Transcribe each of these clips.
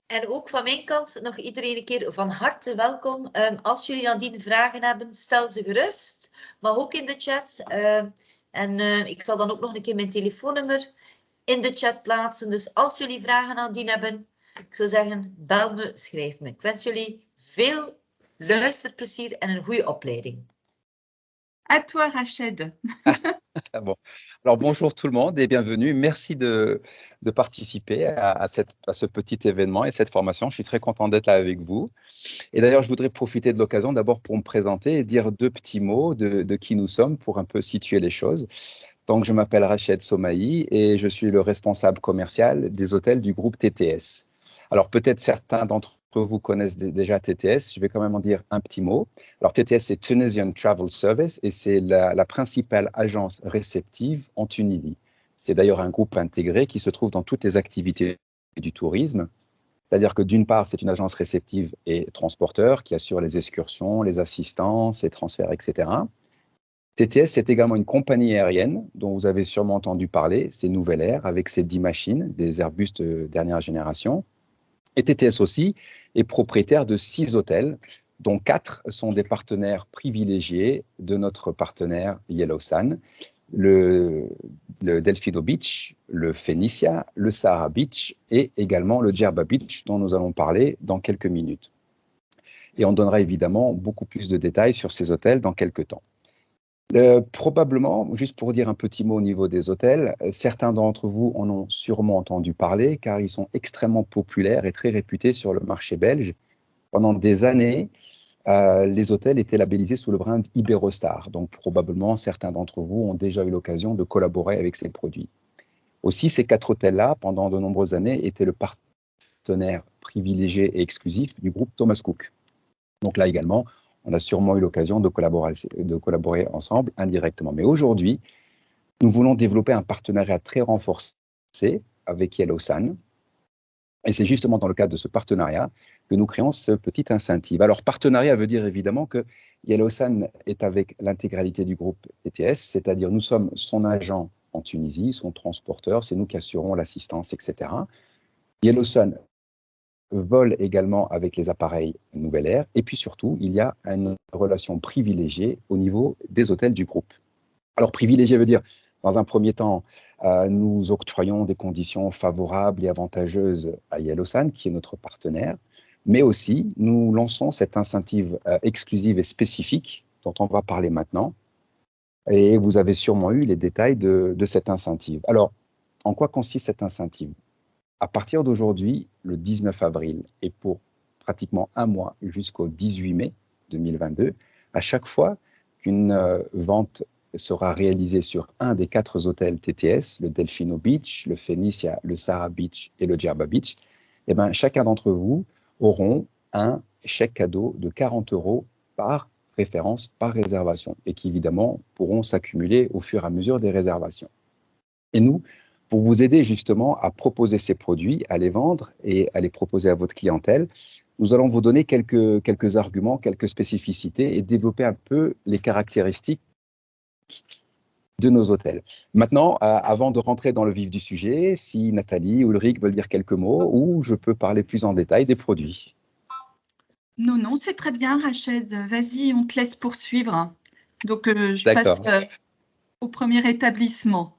En ook van mijn kant nog iedereen een keer van harte welkom. Als jullie nadien vragen hebben, stel ze gerust. Maar ook in de chat. Ik zal dan ook nog een keer mijn telefoonnummer in de chat plaatsen. Dus als jullie vragen nadien hebben, ik zou zeggen, bel me, schrijf me. Ik wens jullie veel luisterplezier en een goede opleiding. À toi, Rached. Bon. Alors, bonjour tout le monde et bienvenue. Merci de participer à ce petit événement et cette formation. Je suis très content d'être là avec vous. Et d'ailleurs, je voudrais profiter de l'occasion d'abord pour me présenter et dire deux petits mots de qui nous sommes pour un peu situer les choses. Donc, je m'appelle Rached Somaï et je suis le responsable commercial des hôtels du groupe TTS. Alors, peut-être certains d'entre vous connaissent déjà TTS, je vais quand même en dire un petit mot. Alors, TTS, c'est Tunisian Travel Service et c'est la principale agence réceptive en Tunisie. C'est d'ailleurs un groupe intégré qui se trouve dans toutes les activités du tourisme. C'est-à-dire que d'une part, c'est une agence réceptive et transporteur qui assure les excursions, les assistances, les transferts, etc. TTS, c'est également une compagnie aérienne dont vous avez sûrement entendu parler, c'est Nouvelle Air, avec ses 10 machines, des Airbus de dernière génération. Et TTS aussi est propriétaire de 6 hôtels, dont 4 sont des partenaires privilégiés de notre partenaire Yellow Sun, le Delfino Beach, le Phoenicia, le Sahara Beach et également le Djerba Beach, dont nous allons parler dans quelques minutes. Et on donnera évidemment beaucoup plus de détails sur ces hôtels dans quelques temps. Probablement, juste pour dire un petit mot au niveau des hôtels, certains d'entre vous en ont sûrement entendu parler car ils sont extrêmement populaires et très réputés sur le marché belge. Pendant des années, les hôtels étaient labellisés sous le brand Iberostar. Donc, probablement, certains d'entre vous ont déjà eu l'occasion de collaborer avec ces produits. Aussi, ces 4 hôtels-là, pendant de nombreuses années, étaient le partenaire privilégié et exclusif du groupe Thomas Cook. Donc là également, on a sûrement eu l'occasion de collaborer ensemble indirectement. Mais aujourd'hui, nous voulons développer un partenariat très renforcé avec Yellow Sun. Et c'est justement dans le cadre de ce partenariat que nous créons ce petit incentive. Alors, partenariat veut dire évidemment que Yellow Sun est avec l'intégralité du groupe TTS, c'est-à-dire nous sommes son agent en Tunisie, son transporteur, c'est nous qui assurons l'assistance, etc. Yellow Sun vole également avec les appareils Nouvelle Air. Et puis surtout, il y a une relation privilégiée au niveau des hôtels du groupe. Alors, privilégié veut dire, dans un premier temps, nous octroyons des conditions favorables et avantageuses à Yellow Sun, qui est notre partenaire, mais aussi nous lançons cette incentive exclusive et spécifique dont on va parler maintenant. Et vous avez sûrement eu les détails de cette incentive. Alors, en quoi consiste cette incentive ? À partir d'aujourd'hui, le 19 avril, et pour pratiquement un mois jusqu'au 18 mai 2022, à chaque fois qu'une vente sera réalisée sur un des 4 hôtels TTS, le Delfino Beach, le Phoenicia, le Sahara Beach et le Djerba Beach, eh bien, chacun d'entre vous auront un chèque cadeau de 40 € par référence, par réservation, et qui évidemment pourront s'accumuler au fur et à mesure des réservations. Et nous, pour vous aider justement à proposer ces produits, à les vendre et à les proposer à votre clientèle, nous allons vous donner quelques arguments, quelques spécificités et développer un peu les caractéristiques de nos hôtels. Maintenant, avant de rentrer dans le vif du sujet, si Nathalie ou Ulrich veulent dire quelques mots, ou je peux parler plus en détail des produits. Non, c'est très bien, Rached. Vas-y, on te laisse poursuivre. Donc, je passe au premier établissement.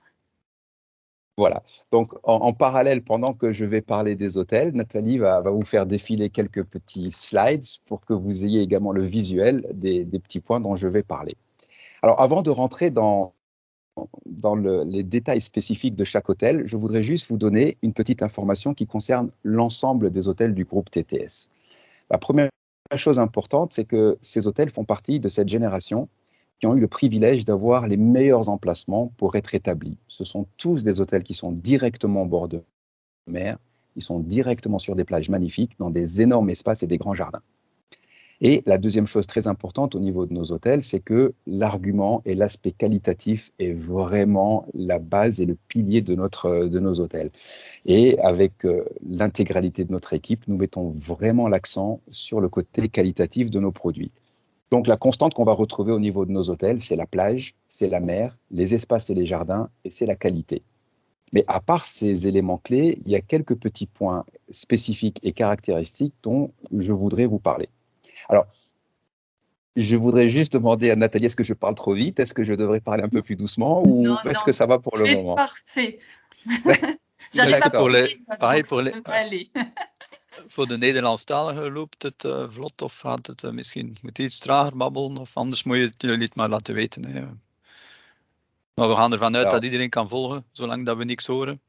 Voilà, donc en parallèle, pendant que je vais parler des hôtels, Nathalie va vous faire défiler quelques petits slides pour que vous ayez également le visuel des petits points dont je vais parler. Alors, avant de rentrer dans les détails spécifiques de chaque hôtel, je voudrais juste vous donner une petite information qui concerne l'ensemble des hôtels du groupe TTS. La première chose importante, c'est que ces hôtels font partie de cette génération qui ont eu le privilège d'avoir les meilleurs emplacements pour être établis. Ce sont tous des hôtels qui sont directement au bord de mer, ils sont directement sur des plages magnifiques, dans des énormes espaces et des grands jardins. Et la deuxième chose très importante au niveau de nos hôtels, c'est que l'argument et l'aspect qualitatif est vraiment la base et le pilier de nos hôtels. Et avec l'intégralité de notre équipe, nous mettons vraiment l'accent sur le côté qualitatif de nos produits. Donc, la constante qu'on va retrouver au niveau de nos hôtels, c'est la plage, c'est la mer, les espaces et les jardins, et c'est la qualité. Mais à part ces éléments clés, il y a quelques petits points spécifiques et caractéristiques dont je voudrais vous parler. Alors, je voudrais juste demander à Nathalie, est-ce que je parle trop vite? Est-ce que je devrais parler un peu plus doucement ou est-ce que ça va pour le moment? Parfait. J'arrive à pareil voor de Nederlandstalige loopt het vlot of gaat het misschien moet iets trager babbelen of anders moet je het jullie het maar laten weten. Hè. Maar we gaan ervan uit dat iedereen kan volgen, zolang dat we niks horen.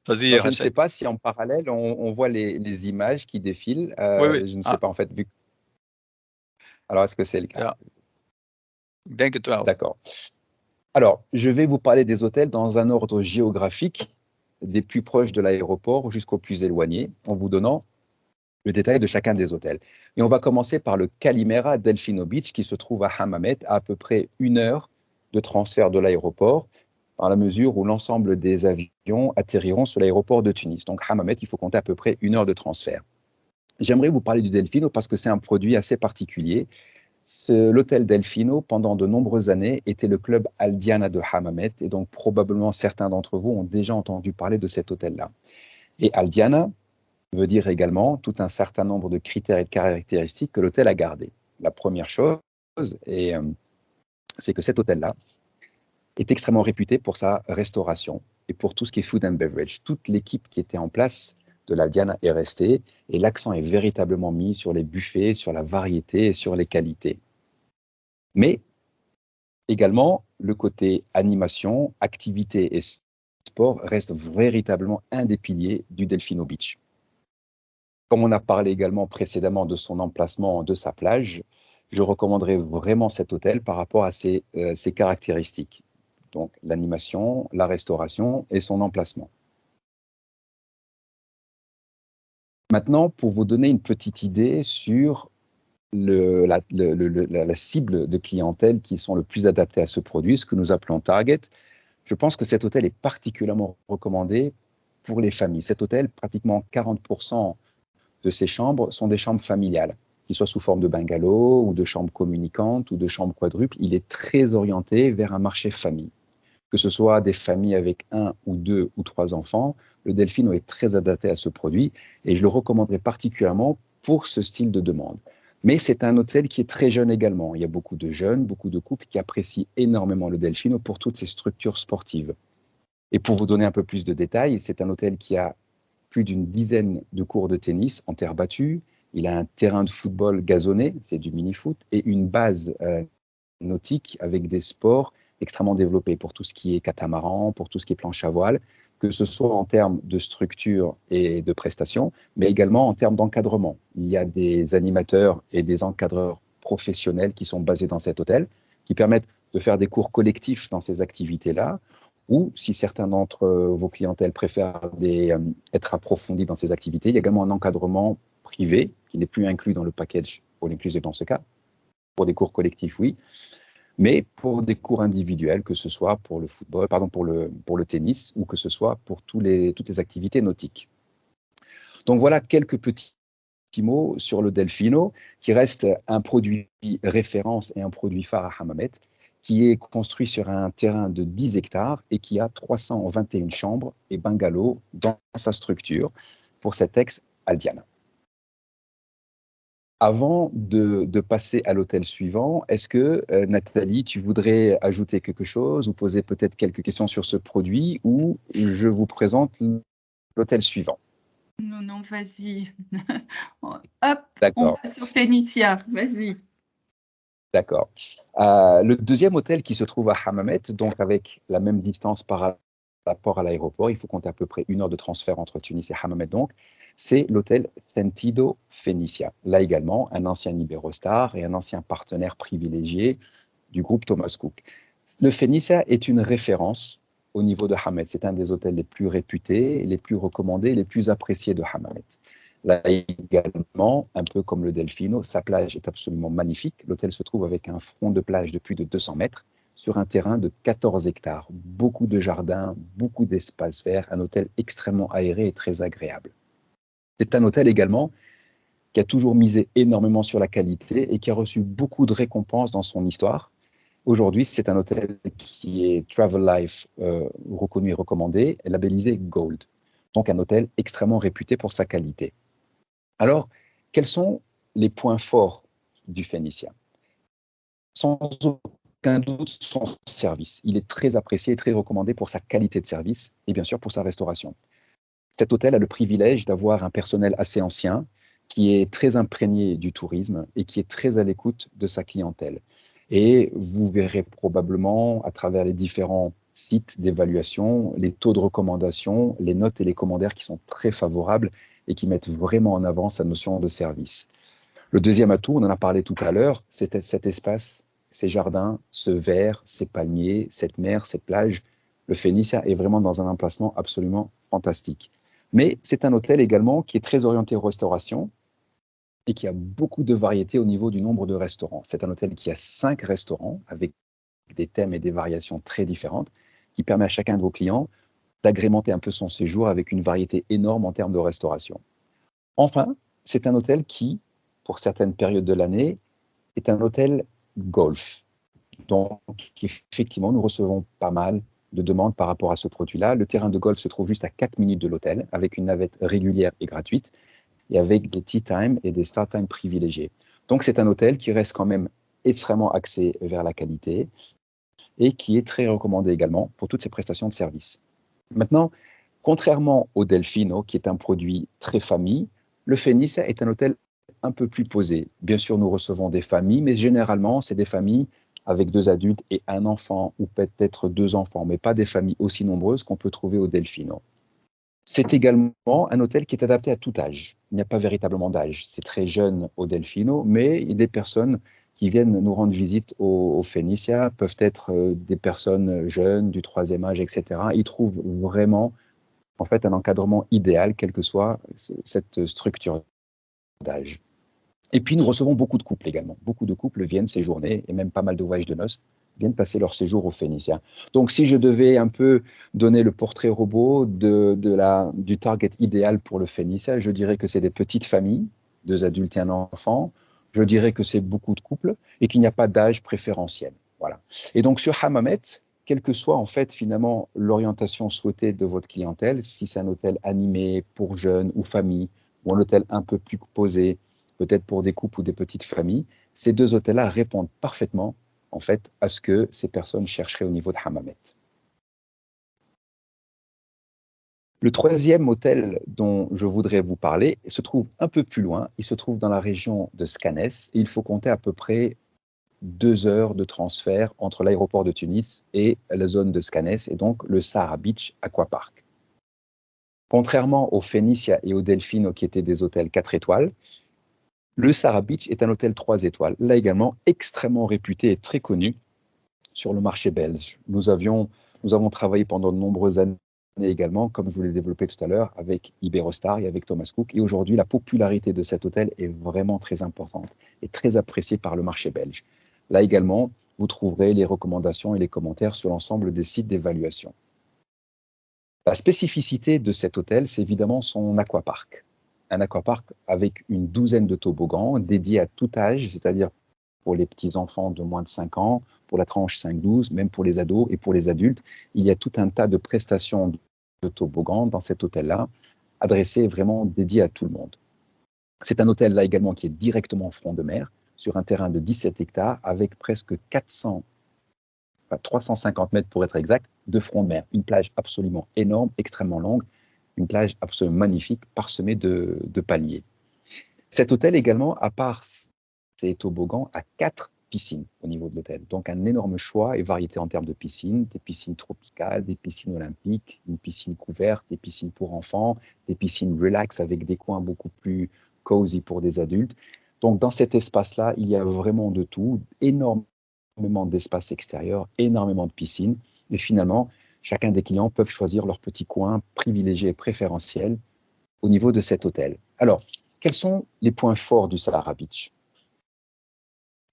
Vas-y, je ne sais pas si en parallèle on voit les images qui défilent. Oui. Je ne sais pas en fait. Alors, est-ce que c'est le cas? Ja. Ik denk het wel. D'accord. Alors, je vais vous parler des hôtels dans un ordre géographique, des plus proches de l'aéroport jusqu'aux plus éloignés, en vous donnant le détail de chacun des hôtels. Et on va commencer par le Calimera Delfino Beach qui se trouve à Hammamet, à peu près 1 heure de transfert de l'aéroport, dans la mesure où l'ensemble des avions atterriront sur l'aéroport de Tunis. Donc, Hammamet, il faut compter à peu près 1 heure de transfert. J'aimerais vous parler du Delfino parce que c'est un produit assez particulier. L'hôtel Delfino, pendant de nombreuses années, était le club Al Diana de Hammamet et donc probablement certains d'entre vous ont déjà entendu parler de cet hôtel-là. Et Al Diana veut dire également tout un certain nombre de critères et de caractéristiques que l'hôtel a gardés. La première chose, c'est que cet hôtel-là est extrêmement réputé pour sa restauration et pour tout ce qui est food and beverage. Toute l'équipe qui était en place de l'Al Diana est restée et l'accent est véritablement mis sur les buffets, sur la variété et sur les qualités. Mais également, le côté animation, activité et sport reste véritablement un des piliers du Delfino Beach. Comme on a parlé également précédemment de son emplacement, de sa plage, je recommanderais vraiment cet hôtel par rapport à ses caractéristiques. Donc l'animation, la restauration et son emplacement. Maintenant, pour vous donner une petite idée sur la cible de clientèle qui sont le plus adaptées à ce produit, ce que nous appelons Target, je pense que cet hôtel est particulièrement recommandé pour les familles. Cet hôtel, pratiquement 40% de ses chambres sont des chambres familiales, qu'ils soient sous forme de bungalow ou de chambres communicantes ou de chambres quadruples. Il est très orienté vers un marché famille. Que ce soit des familles avec 1 ou 2 ou 3 enfants, le Delfino est très adapté à ce produit et je le recommanderais particulièrement pour ce style de demande. Mais c'est un hôtel qui est très jeune également. Il y a beaucoup de jeunes, beaucoup de couples qui apprécient énormément le Delfino pour toutes ses structures sportives. Et pour vous donner un peu plus de détails, c'est un hôtel qui a plus d'une dizaine de cours de tennis en terre battue. Il a un terrain de football gazonné, c'est du mini-foot, et une base nautique avec des sports extrêmement développés pour tout ce qui est catamaran, pour tout ce qui est planche à voile, que ce soit en termes de structure et de prestations, mais également en termes d'encadrement. Il y a des animateurs et des encadreurs professionnels qui sont basés dans cet hôtel, qui permettent de faire des cours collectifs dans ces activités-là, ou si certains d'entre vos clientèles préfèrent être approfondis dans ces activités, il y a également un encadrement privé, qui n'est plus inclus dans le package all inclusive dans ce cas. Pour des cours collectifs, oui. Mais pour des cours individuels, que ce soit pour le football, pour le tennis, ou que ce soit pour toutes les activités nautiques. Donc voilà quelques petits mots sur le Delfino, qui reste un produit référence et un produit phare à Hammamet, qui est construit sur un terrain de 10 hectares et qui a 321 chambres et bungalows dans sa structure pour cet ex-Al Diana. Avant de passer à l'hôtel suivant, est-ce que, Nathalie, tu voudrais ajouter quelque chose ou poser peut-être quelques questions sur ce produit ou je vous présente l'hôtel suivant? Non, vas-y. Hop, D'accord. on passe au Phénicia, vas-y. D'accord. Le deuxième hôtel qui se trouve à Hammamet, donc avec la même distance par rapport à l'aéroport, il faut compter à peu près 1 heure de transfert entre Tunis et Hammamet donc, c'est l'hôtel Sentido Phénicia. Là également, un ancien Iberostar et un ancien partenaire privilégié du groupe Thomas Cook. Le Phénicia est une référence au niveau de Hammamet. C'est un des hôtels les plus réputés, les plus recommandés, les plus appréciés de Hammamet. Là également, un peu comme le Delfino, sa plage est absolument magnifique. L'hôtel se trouve avec un front de plage de plus de 200 mètres sur un terrain de 14 hectares. Beaucoup de jardins, beaucoup d'espaces verts, un hôtel extrêmement aéré et très agréable. C'est un hôtel également qui a toujours misé énormément sur la qualité et qui a reçu beaucoup de récompenses dans son histoire. Aujourd'hui, c'est un hôtel qui est Travel Life reconnu et recommandé, labellisé Gold. Donc un hôtel extrêmement réputé pour sa qualité. Alors, quels sont les points forts du Phénicia? Sans aucun doute, son service. Il est très apprécié et très recommandé pour sa qualité de service et bien sûr pour sa restauration. Cet hôtel a le privilège d'avoir un personnel assez ancien qui est très imprégné du tourisme et qui est très à l'écoute de sa clientèle. Et vous verrez probablement à travers les différents sites d'évaluation, les taux de recommandation, les notes et les commentaires qui sont très favorables et qui mettent vraiment en avant sa notion de service. Le deuxième atout, on en a parlé tout à l'heure, c'est cet espace, ces jardins, ce vert, ces palmiers, cette mer, cette plage. Le Phénicia est vraiment dans un emplacement absolument fantastique. Mais c'est un hôtel également qui est très orienté restauration et qui a beaucoup de variétés au niveau du nombre de restaurants. C'est un hôtel qui a 5 restaurants avec des thèmes et des variations très différentes qui permet à chacun de vos clients d'agrémenter un peu son séjour avec une variété énorme en termes de restauration. Enfin, c'est un hôtel qui, pour certaines périodes de l'année, est un hôtel golf. Donc, effectivement, nous recevons pas mal de demandes par rapport à ce produit-là. Le terrain de golf se trouve juste à 4 minutes de l'hôtel, avec une navette régulière et gratuite, et avec des tea time et des start time privilégiés. Donc, c'est un hôtel qui reste quand même extrêmement axé vers la qualité et qui est très recommandé également pour toutes ses prestations de service. Maintenant, contrairement au Delfino, qui est un produit très famille, le Phénicia est un hôtel un peu plus posé. Bien sûr, nous recevons des familles, mais généralement, c'est des familles avec 2 adultes et 1 enfant, ou peut-être 2 enfants, mais pas des familles aussi nombreuses qu'on peut trouver au Delfino. C'est également un hôtel qui est adapté à tout âge. Il n'y a pas véritablement d'âge. C'est très jeune au Delfino, mais des personnes qui viennent nous rendre visite au Phénicia peuvent être des personnes jeunes, du 3e âge, etc. Ils trouvent vraiment, en fait, un encadrement idéal, quelle que soit cette structure d'âge. Et puis, nous recevons beaucoup de couples également. Beaucoup de couples viennent séjourner, et même pas mal de voyages de noces, viennent passer leur séjour au Phénicia. Donc, si je devais un peu donner le portrait robot du target idéal pour le Phénicia, je dirais que c'est des petites familles, 2 adultes et 1 enfant. Je dirais que c'est beaucoup de couples et qu'il n'y a pas d'âge préférentiel. Voilà. Et donc, sur Hammamet, quelle que soit en fait finalement l'orientation souhaitée de votre clientèle, si c'est un hôtel animé pour jeunes ou familles, ou un hôtel un peu plus posé, peut-être pour des couples ou des petites familles, ces 2 hôtels-là répondent parfaitement en fait à ce que ces personnes chercheraient au niveau de Hammamet. Le 3e hôtel dont je voudrais vous parler se trouve un peu plus loin. Il se trouve dans la région de Scanès et il faut compter à peu près 2 heures de transfert entre l'aéroport de Tunis et la zone de Scanès et donc le Sahara Beach Aquapark. Contrairement au Phénicia et au Delfino qui étaient des hôtels 4 étoiles, le Sahara Beach est un hôtel 3 étoiles, là également extrêmement réputé et très connu sur le marché belge. Nous avons travaillé pendant de nombreuses années également, comme je vous l'ai développé tout à l'heure, avec Iberostar et avec Thomas Cook. Et aujourd'hui, la popularité de cet hôtel est vraiment très importante et très appréciée par le marché belge. Là également, vous trouverez les recommandations et les commentaires sur l'ensemble des sites d'évaluation. La spécificité de cet hôtel, c'est évidemment son aquapark. Un aquapark avec une 12aine de toboggans dédiés à tout âge, c'est-à-dire pour les petits-enfants de moins de 5 ans, pour la tranche 5-12, même pour les ados et pour les adultes. Il y a tout un tas de prestations de toboggans dans cet hôtel-là, adressées vraiment dédiées à tout le monde. C'est un hôtel là également qui est directement au front de mer, sur un terrain de 17 hectares, avec presque 350 mètres pour être exact, de front de mer. Une plage absolument énorme, extrêmement longue, une plage absolument magnifique, parsemée de palmiers. Cet hôtel également, à part ces toboggans, a 4 piscines au niveau de l'hôtel. Donc un énorme choix et variété en termes de piscines, des piscines tropicales, des piscines olympiques, une piscine couverte, des piscines pour enfants, des piscines relax avec des coins beaucoup plus cozy pour des adultes. Donc dans cet espace-là, il y a vraiment de tout, énormément d'espace extérieur, énormément de piscines. Et finalement, chacun des clients peuvent choisir leur petit coin privilégié et préférentiel au niveau de cet hôtel. Alors, quels sont les points forts du Sahara Beach ?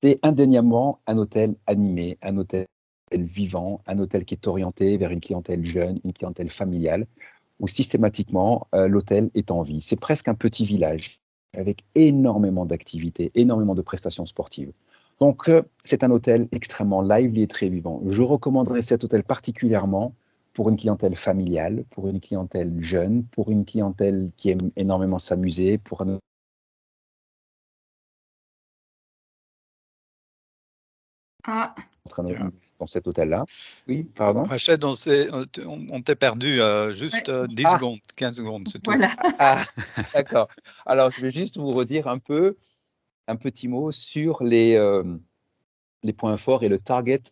C'est indéniablement un hôtel animé, un hôtel vivant, un hôtel qui est orienté vers une clientèle jeune, une clientèle familiale, où systématiquement l'hôtel est en vie. C'est presque un petit village avec énormément d'activités, énormément de prestations sportives. Donc c'est un hôtel extrêmement lively et très vivant. Je recommanderais cet hôtel particulièrement pour une clientèle familiale, pour une clientèle jeune, pour une clientèle qui aime énormément s'amuser, pour un dans cet hôtel-là. Oui, pardon. Rachel, on t'est perdu juste 10 secondes, 15 secondes, c'est tout. Voilà. D'accord. Alors, je vais juste vous redire un petit mot sur les points forts et le target,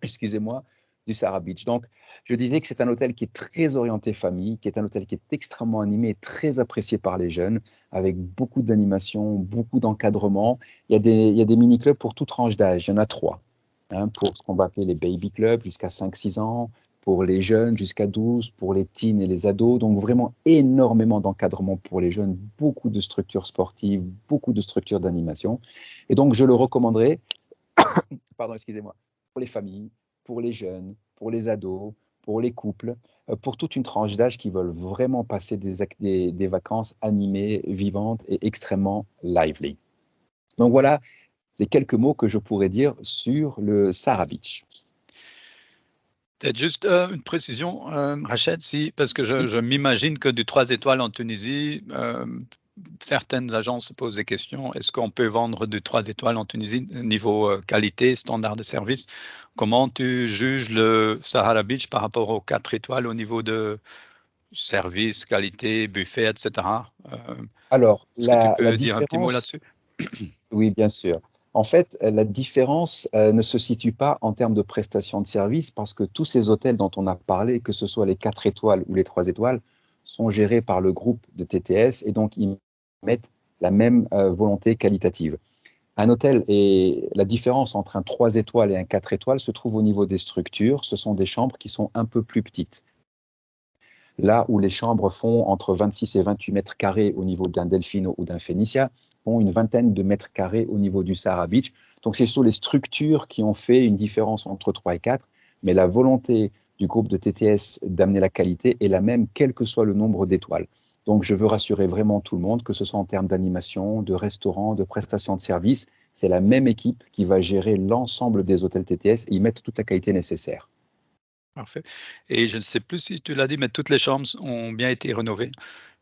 excusez-moi, du Sahara Beach. Donc, je disais que c'est un hôtel qui est très orienté famille, qui est un hôtel qui est extrêmement animé et très apprécié par les jeunes, avec beaucoup d'animation, beaucoup d'encadrement. Il y a des mini-clubs pour toute tranche d'âge. Il y en a 3. Pour ce qu'on va appeler les baby clubs, jusqu'à 5-6 ans, pour les jeunes jusqu'à 12, pour les teens et les ados. Donc, vraiment énormément d'encadrement pour les jeunes, beaucoup de structures sportives, beaucoup de structures d'animation. Et donc, je le recommanderais, pardon, excusez-moi, pour les familles, pour les jeunes, pour les ados, pour les couples, pour toute une tranche d'âge qui veulent vraiment passer des vacances animées, vivantes et extrêmement lively. Donc voilà les quelques mots que je pourrais dire sur le Sahara Beach. Peut-être juste une précision, Rachel, parce que je m'imagine que du 3 étoiles en Tunisie, certaines agences se posent des questions. Est-ce qu'on peut vendre du 3 étoiles en Tunisie, niveau qualité, standard de service? Comment tu juges le Sahara Beach par rapport aux 4 étoiles au niveau de service, qualité, buffet, etc. Alors, est-ce que tu peux la dire un petit mot là-dessus? Oui, bien sûr. En fait, la différence ne se situe pas en termes de prestation de service parce que tous ces hôtels dont on a parlé, que ce soit les 4 étoiles ou les 3 étoiles, sont gérés par le groupe de TTS et donc ils mettent la même volonté qualitative. Un hôtel et la différence entre un 3 étoiles et un 4 étoiles se trouve au niveau des structures. Ce sont des chambres qui sont un peu plus petites. Là où les chambres font entre 26 et 28 mètres carrés au niveau d'un Delfino ou d'un Phoenicia, font une vingtaine de mètres carrés au niveau du Sahara Beach. Donc, c'est surtout les structures qui ont fait une différence entre 3 et 4, mais la volonté du groupe de TTS d'amener la qualité est la même, quel que soit le nombre d'étoiles. Donc, je veux rassurer vraiment tout le monde, que ce soit en termes d'animation, de restaurant, de prestations de services, c'est la même équipe qui va gérer l'ensemble des hôtels TTS et y mettre toute la qualité nécessaire. Parfait. Et je ne sais plus si tu l'as dit, mais toutes les chambres ont bien été rénovées.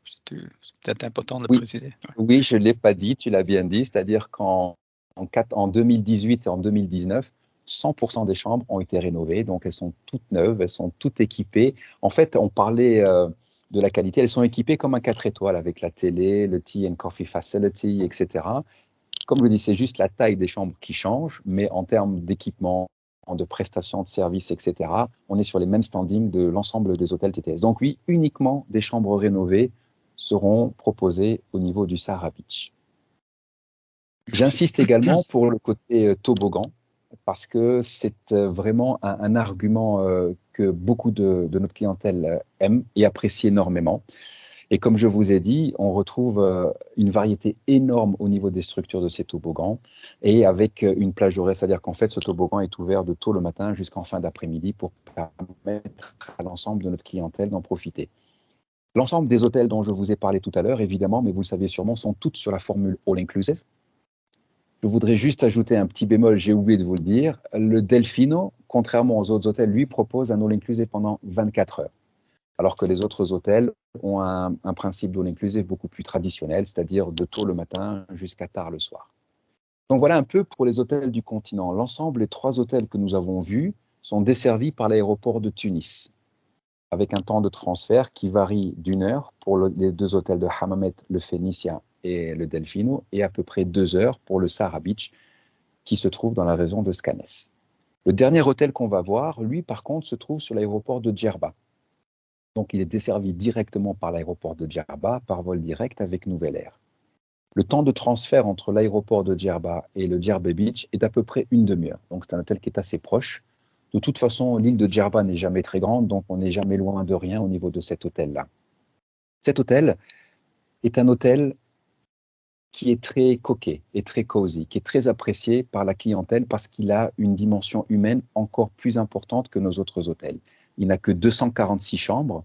C'est peut-être important de le préciser. Oui, je ne l'ai pas dit, tu l'as bien dit, c'est-à-dire qu'en 2018 et en 2019, 100% des chambres ont été rénovées, donc elles sont toutes neuves, elles sont toutes équipées. En fait, on parlait de la qualité, elles sont équipées comme un 4 étoiles avec la télé, le tea and coffee facility, etc. Comme je le dis, c'est juste la taille des chambres qui change, mais en termes d'équipement, de prestations de services, etc., on est sur les mêmes standings de l'ensemble des hôtels TTS. Donc oui, uniquement des chambres rénovées seront proposées au niveau du Sahara Beach. J'insiste également pour le côté toboggan, parce que c'est vraiment un argument que beaucoup de notre clientèle aime et apprécie énormément. Et comme je vous ai dit, on retrouve une variété énorme au niveau des structures de ces toboggans et avec une plage horaire, c'est-à-dire qu'en fait, ce toboggan est ouvert de tôt le matin jusqu'en fin d'après-midi pour permettre à l'ensemble de notre clientèle d'en profiter. L'ensemble des hôtels dont je vous ai parlé tout à l'heure, évidemment, mais vous le saviez sûrement, sont toutes sur la formule all-inclusive. Je voudrais juste ajouter un petit bémol, j'ai oublié de vous le dire. Le Delfino, contrairement aux autres hôtels, lui propose un all-inclusive pendant 24 heures. Alors que les autres hôtels ont un principe d'all-inclusive beaucoup plus traditionnel, c'est-à-dire de tôt le matin jusqu'à tard le soir. Donc voilà un peu pour les hôtels du continent. L'ensemble des 3 hôtels que nous avons vus sont desservis par l'aéroport de Tunis, avec un temps de transfert qui varie d'1 heure pour les 2 hôtels de Hammamet, le Phoenicia et le Delfino, et à peu près 2 heures pour le Sahara Beach, qui se trouve dans la région de Scanes. Le dernier hôtel qu'on va voir, lui, par contre, se trouve sur l'aéroport de Djerba. Donc, il est desservi directement par l'aéroport de Djerba, par vol direct avec Nouvel Air. Le temps de transfert entre l'aéroport de Djerba et le Djerba Beach est d'à peu près 1 demi-heure. Donc, c'est un hôtel qui est assez proche. De toute façon, l'île de Djerba n'est jamais très grande, donc on n'est jamais loin de rien au niveau de cet hôtel-là. Cet hôtel est un hôtel qui est très coquet et très cosy, qui est très apprécié par la clientèle parce qu'il a une dimension humaine encore plus importante que nos autres hôtels. Il n'a que 246 chambres,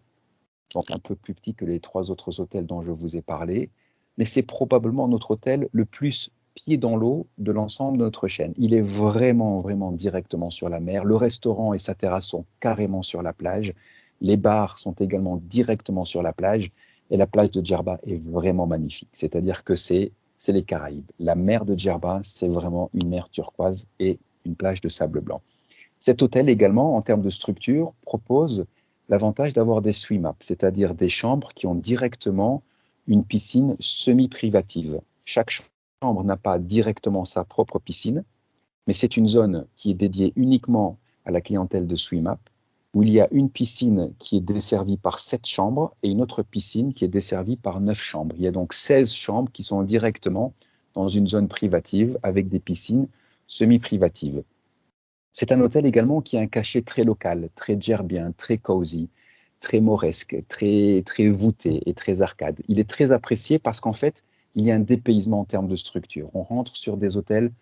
donc un peu plus petit que les 3 autres hôtels dont je vous ai parlé, mais c'est probablement notre hôtel le plus pied dans l'eau de l'ensemble de notre chaîne. Il est vraiment, vraiment directement sur la mer. Le restaurant et sa terrasse sont carrément sur la plage. Les bars sont également directement sur la plage et la plage de Djerba est vraiment magnifique. C'est-à-dire que c'est les Caraïbes. La mer de Djerba, c'est vraiment une mer turquoise et une plage de sable blanc. Cet hôtel également, en termes de structure, propose l'avantage d'avoir des swim-ups, c'est-à-dire des chambres qui ont directement une piscine semi-privative. Chaque chambre n'a pas directement sa propre piscine, mais c'est une zone qui est dédiée uniquement à la clientèle de swim-up, où il y a une piscine qui est desservie par 7 chambres et une autre piscine qui est desservie par 9 chambres. Il y a donc 16 chambres qui sont directement dans une zone privative avec des piscines semi-privatives. C'est un hôtel également qui a un cachet très local, très djerbien, très cosy, très mauresque, très voûté et très arcade. Il est très apprécié parce qu'en fait, il y a un dépaysement en termes de structure. On rentre sur des hôtels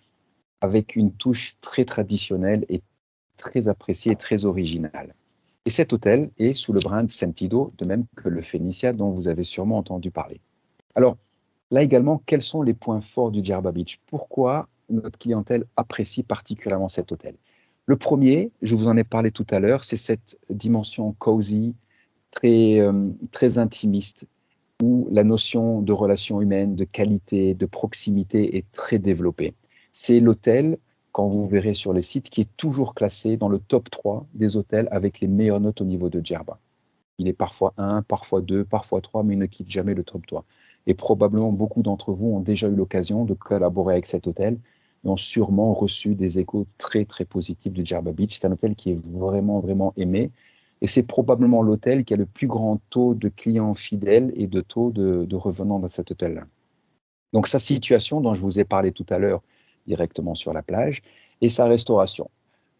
avec une touche très traditionnelle et très appréciée et très originale. Et cet hôtel est sous le brand Sentido, de même que le Phoenicia dont vous avez sûrement entendu parler. Alors, là également, quels sont les points forts du Djerba Beach? Pourquoi notre clientèle apprécie particulièrement cet hôtel? Le premier, je vous en ai parlé tout à l'heure, c'est cette dimension cosy, très intimiste, où la notion de relation humaine, de qualité, de proximité est très développée. C'est l'hôtel, quand vous verrez sur les sites, qui est toujours classé dans le top 3 des hôtels avec les meilleures notes au niveau de Djerba. Il est parfois 1, parfois 2, parfois 3, mais il ne quitte jamais le top 3. Et probablement beaucoup d'entre vous ont déjà eu l'occasion de collaborer avec cet hôtel et ont sûrement reçu des échos très, très positifs de Djerba Beach. C'est un hôtel qui est vraiment, vraiment aimé. Et c'est probablement l'hôtel qui a le plus grand taux de clients fidèles et de taux de revenants dans cet hôtel-là. Donc, sa situation dont je vous ai parlé tout à l'heure, directement sur la plage, et sa restauration.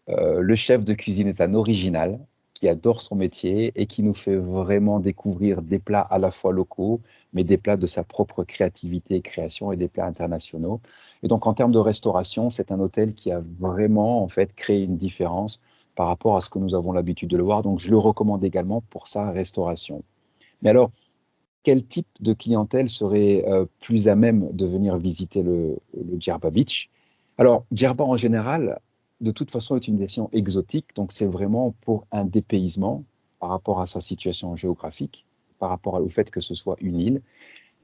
Le chef de cuisine est un original qui adore son métier et qui nous fait vraiment découvrir des plats à la fois locaux, mais des plats de sa propre créativité et création et des plats internationaux. Et donc, en termes de restauration, c'est un hôtel qui a vraiment, en fait, créé une différence par rapport à ce que nous avons l'habitude de le voir. Donc, je le recommande également pour sa restauration. Mais alors, quel type de clientèle serait plus à même de venir visiter le Djerba Beach? Alors, Djerba, en général, de toute façon, est une destination exotique, donc c'est vraiment pour un dépaysement par rapport à sa situation géographique, par rapport au fait que ce soit une île.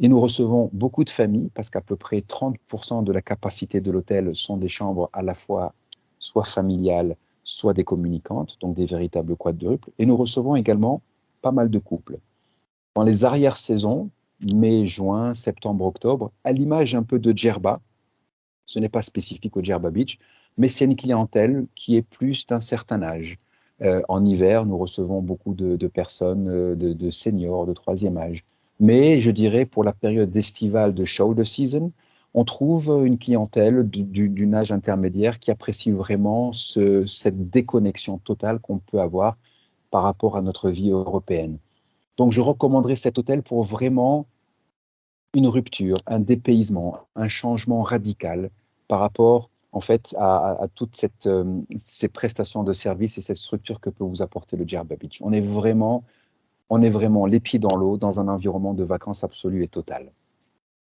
Et nous recevons beaucoup de familles, parce qu'à peu près 30% de la capacité de l'hôtel sont des chambres à la fois soit familiales, soit des communicantes, donc des véritables quadruples. Et nous recevons également pas mal de couples. Dans les arrière-saisons, mai, juin, septembre, octobre, à l'image un peu de Djerba, ce n'est pas spécifique au Djerba Beach, mais c'est une clientèle qui est plus d'un certain âge. En hiver, nous recevons beaucoup de personnes, de seniors, de troisième âge. Mais je dirais pour la période estivale de shoulder season, on trouve une clientèle d'une âge intermédiaire qui apprécie vraiment cette déconnexion totale qu'on peut avoir par rapport à notre vie européenne. Donc, je recommanderais cet hôtel pour vraiment une rupture, un dépaysement, un changement radical par rapport, en fait, à toutes ces prestations de services et cette structure que peut vous apporter le Djerba Beach. On est vraiment les pieds dans l'eau, dans un environnement de vacances absolu et total.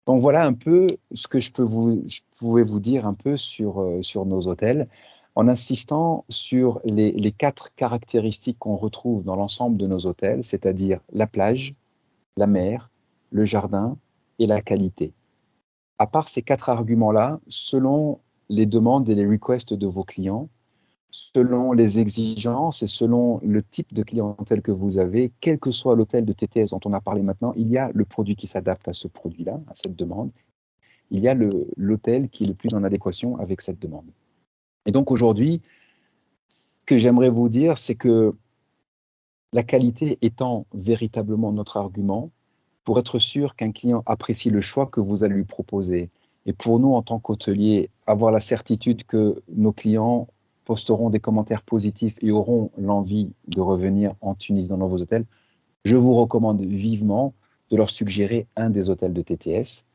Donc, voilà un peu ce que je pouvais vous dire un peu sur nos hôtels, en insistant sur les 4 caractéristiques qu'on retrouve dans l'ensemble de nos hôtels, c'est-à-dire la plage, la mer, le jardin et la qualité. À part ces 4 arguments-là, selon les demandes et les requests de vos clients, selon les exigences et selon le type de clientèle que vous avez, quel que soit l'hôtel de TTS dont on a parlé maintenant, il y a le produit qui s'adapte à ce produit-là, à cette demande. Il y a l'hôtel qui est le plus en adéquation avec cette demande. Et donc aujourd'hui, ce que j'aimerais vous dire, c'est que la qualité étant véritablement notre argument, pour être sûr qu'un client apprécie le choix que vous allez lui proposer, et pour nous, en tant qu'hôteliers, avoir la certitude que nos clients posteront des commentaires positifs et auront l'envie de revenir en Tunisie dans vos hôtels, je vous recommande vivement de leur suggérer un des hôtels de TTS.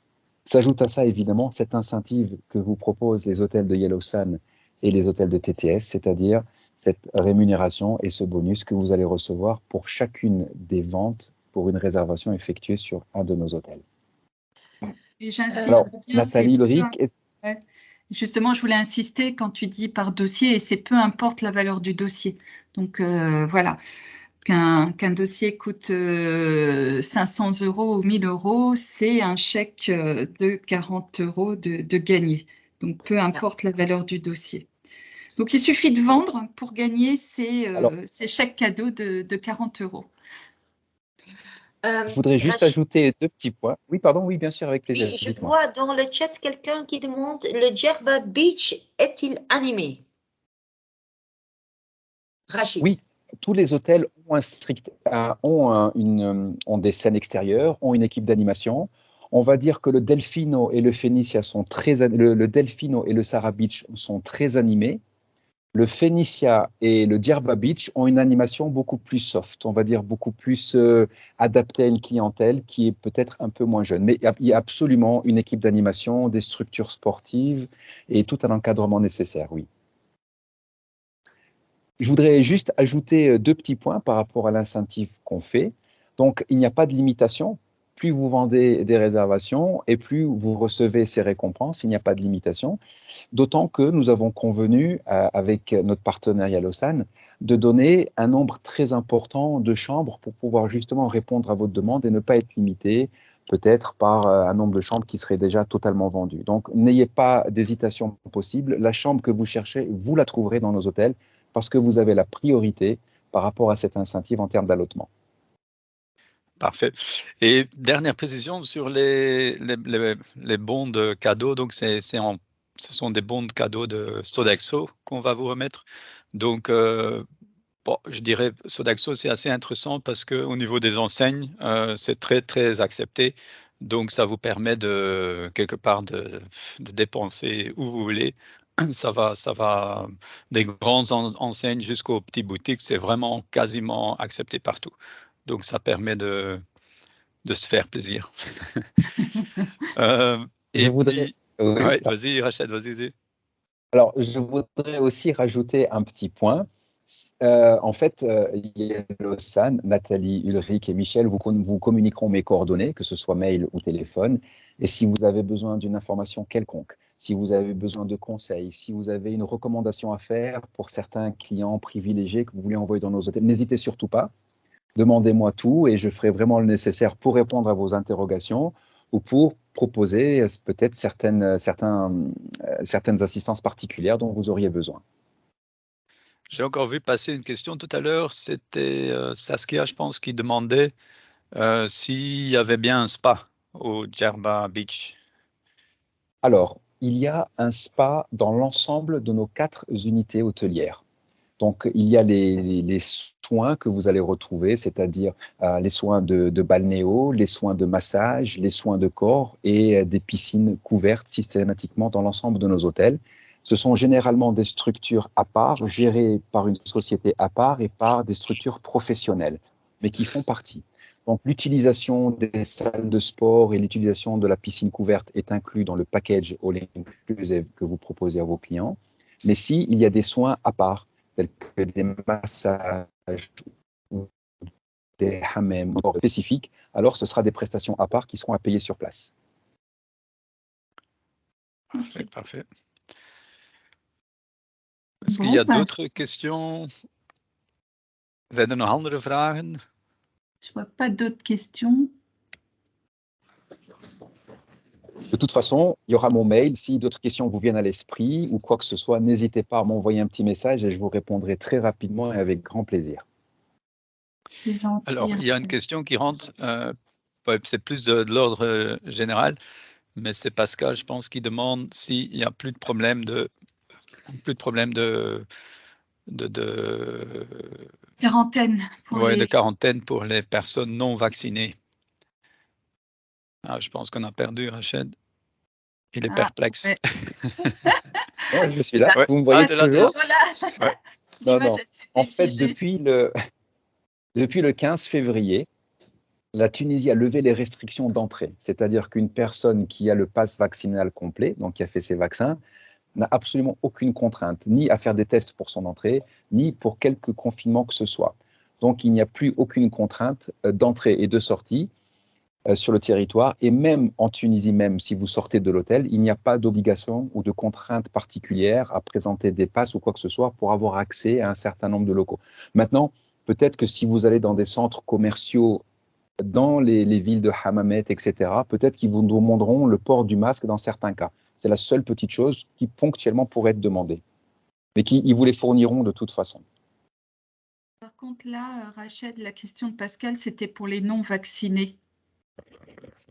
S'ajoute à ça, évidemment, cette incentive que vous proposent les hôtels de Yellow Sun et les hôtels de TTS, c'est-à-dire cette rémunération et ce bonus que vous allez recevoir pour chacune des ventes pour une réservation effectuée sur un de nos hôtels. Et j'insiste Alors, bien, Nathalie Ulrich, ouais. Justement, je voulais insister quand tu dis par dossier, et c'est peu importe la valeur du dossier. Donc voilà, qu'un dossier coûte 500 € ou 1 000 €, c'est un chèque de 40 € de gagné. Donc, peu importe la valeur du dossier. Donc, il suffit de vendre pour gagner ces chèques cadeaux de 40 €. Je voudrais juste ajouter 2 petits points. Oui, pardon, oui, bien sûr, avec plaisir. Oui, je vois dans le chat quelqu'un qui demande « Le Djerba Beach est-il animé ?» Rachid. Oui, tous les hôtels ont des scènes extérieures, ont une équipe d'animation. On va dire que le Delfino et le Phoenicia sont le Delfino et le Sarah Beach sont très animés. Le Phoenicia et le Djerba Beach ont une animation beaucoup plus soft, on va dire beaucoup plus adaptée à une clientèle qui est peut-être un peu moins jeune. Mais il y a absolument une équipe d'animation, des structures sportives et tout un encadrement nécessaire, oui. Je voudrais juste ajouter 2 petits points par rapport à l'incentive qu'on fait. Donc, il n'y a pas de limitation. Plus vous vendez des réservations et plus vous recevez ces récompenses, il n'y a pas de limitation. D'autant que nous avons convenu avec notre partenariat Lausanne de donner un nombre très important de chambres pour pouvoir justement répondre à votre demande et ne pas être limité peut-être par un nombre de chambres qui serait déjà totalement vendu. Donc, n'ayez pas d'hésitation possible. La chambre que vous cherchez, vous la trouverez dans nos hôtels parce que vous avez la priorité par rapport à cet incentive en termes d'allotement. Parfait. Et dernière précision sur les bons de cadeaux. Donc, ce sont des bons de cadeaux de Sodexo qu'on va vous remettre. Donc, bon, je dirais Sodexo, c'est assez intéressant parce qu'au niveau des enseignes, c'est très, très accepté. Donc, ça vous permet quelque part de dépenser où vous voulez. Ça va des grandes enseignes jusqu'aux petites boutiques. C'est vraiment quasiment accepté partout. Donc, ça permet de se faire plaisir. Je voudrais... Ouais, vas-y, Rachid, vas-y. Alors, je voudrais aussi rajouter un petit point. En fait, il y a Lausanne, Nathalie, Ulrich et Michel vous communiqueront mes coordonnées, que ce soit mail ou téléphone. Et si vous avez besoin d'une information quelconque, si vous avez besoin de conseils, si vous avez une recommandation à faire pour certains clients privilégiés que vous voulez envoyer dans nos hôtels, n'hésitez surtout pas. Demandez-moi tout et je ferai vraiment le nécessaire pour répondre à vos interrogations ou pour proposer peut-être certaines assistances particulières dont vous auriez besoin. J'ai encore vu passer une question tout à l'heure, c'était Saskia, je pense, qui demandait s'il y avait bien un spa au Djerba Beach. Alors, il y a un spa dans l'ensemble de nos 4 unités hôtelières. Donc, il y a les soins que vous allez retrouver, c'est-à-dire les soins de balnéo, les soins de massage, les soins de corps et des piscines couvertes systématiquement dans l'ensemble de nos hôtels. Ce sont généralement des structures à part, gérées par une société à part et par des structures professionnelles, mais qui font partie. Donc, l'utilisation des salles de sport et l'utilisation de la piscine couverte est inclus dans le package all inclusive que vous proposez à vos clients. Mais si, il y a des soins à part, tels que des massages ou des hammams spécifiques, alors ce sera des prestations à part qui seront à payer sur place. Parfait. Est-ce qu'il y a d'autres questions? Zijn er nog andere vragen? Je ne vois pas d'autres questions. De toute façon, il y aura mon mail. Si d'autres questions vous viennent à l'esprit ou quoi que ce soit, n'hésitez pas à m'envoyer un petit message et je vous répondrai très rapidement et avec grand plaisir. C'est gentil. Alors, il y a une question qui rentre, c'est plus de l'ordre général, mais c'est Pascal, je pense, qui demande s'il n'y a plus de problème de quarantaine. De quarantaine pour les personnes non vaccinées. Ah, je pense qu'on a perdu Rachid. Il est perplexe. Ouais. Ouais, je suis là. Ouais. Vous me voyez toujours Ouais. Non. En fait, depuis le 15 février, la Tunisie a levé les restrictions d'entrée. C'est-à-dire qu'une personne qui a le pass vaccinal complet, donc qui a fait ses vaccins, n'a absolument aucune contrainte, ni à faire des tests pour son entrée, ni pour quelque confinement que ce soit. Donc, il n'y a plus aucune contrainte d'entrée et de sortie sur le territoire. Et même en Tunisie, même si vous sortez de l'hôtel, il n'y a pas d'obligation ou de contrainte particulière à présenter des passes ou quoi que ce soit pour avoir accès à un certain nombre de locaux. Maintenant, Peut-être que si vous allez dans des centres commerciaux, dans les villes de Hammamet, etc., peut-être qu'ils vous demanderont le port du masque dans certains cas. C'est la seule petite chose qui ponctuellement pourrait être demandée. Mais ils vous les fourniront de toute façon. Par contre, là, Rachel, la question de Pascal, c'était pour les non-vaccinés.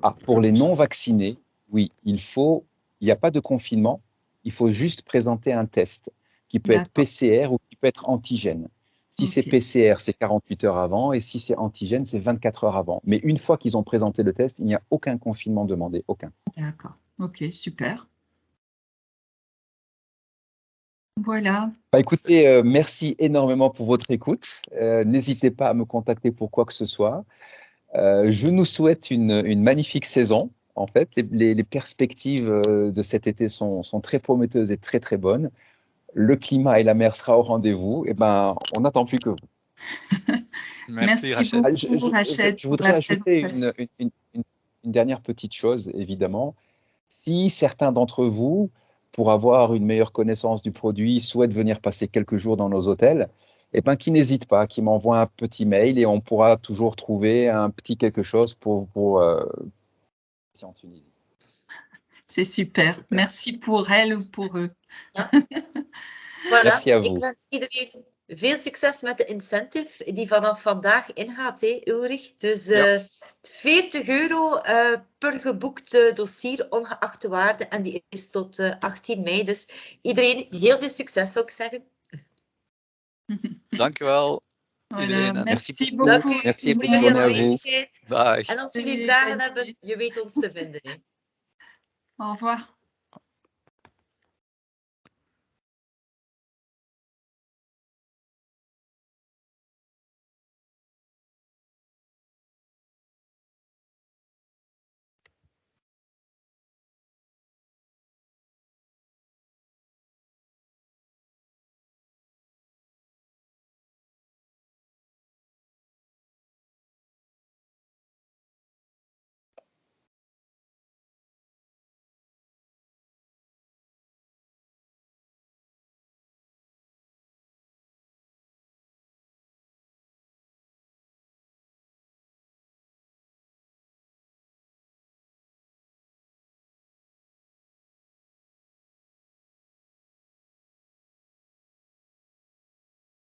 Ah, pour les non-vaccinés, oui, il n'y a pas de confinement, il faut juste présenter un test qui peut être PCR ou qui peut être antigène. Si c'est PCR, c'est 48 heures avant, et si c'est antigène, c'est 24 heures avant. Mais une fois qu'ils ont présenté le test, il n'y a aucun confinement demandé, aucun. D'accord, ok, super. Voilà. Bah, écoutez, merci énormément pour votre écoute. N'hésitez pas à me contacter pour quoi que ce soit. Je nous souhaite une magnifique saison. En fait, les perspectives de cet été sont très prometteuses et très, très bonnes. Le climat et la mer sera au rendez-vous. Et ben, on n'attend plus que vous. Merci Rachel. beaucoup, Rachel. Je voudrais ajouter une dernière petite chose, évidemment. Si certains d'entre vous, pour avoir une meilleure connaissance du produit, souhaitent venir passer quelques jours dans nos hôtels, eh ben, qui n'hésitent pas, qui m'envoient un petit mail et on pourra toujours trouver un petit quelque chose pour en Tunisie. C'est super. Merci pour elle ou pour eux. Ja. Voilà, Merci à vous. ik wens iedereen veel succes met de incentive die vanaf vandaag ingaat, Ulrich. Dus 40 euro per geboekt dossier, ongeacht de waarde. En die is tot 18 mei. Dus iedereen heel veel succes, zou ik zeggen. Dankjewel. Voilà, merci beaucoup. Dank u. Merci, voor bonne jullie journée à vous. aanwezigheid. Dag. En als jullie vragen hebben, je weet ons te vinden. Au revoir.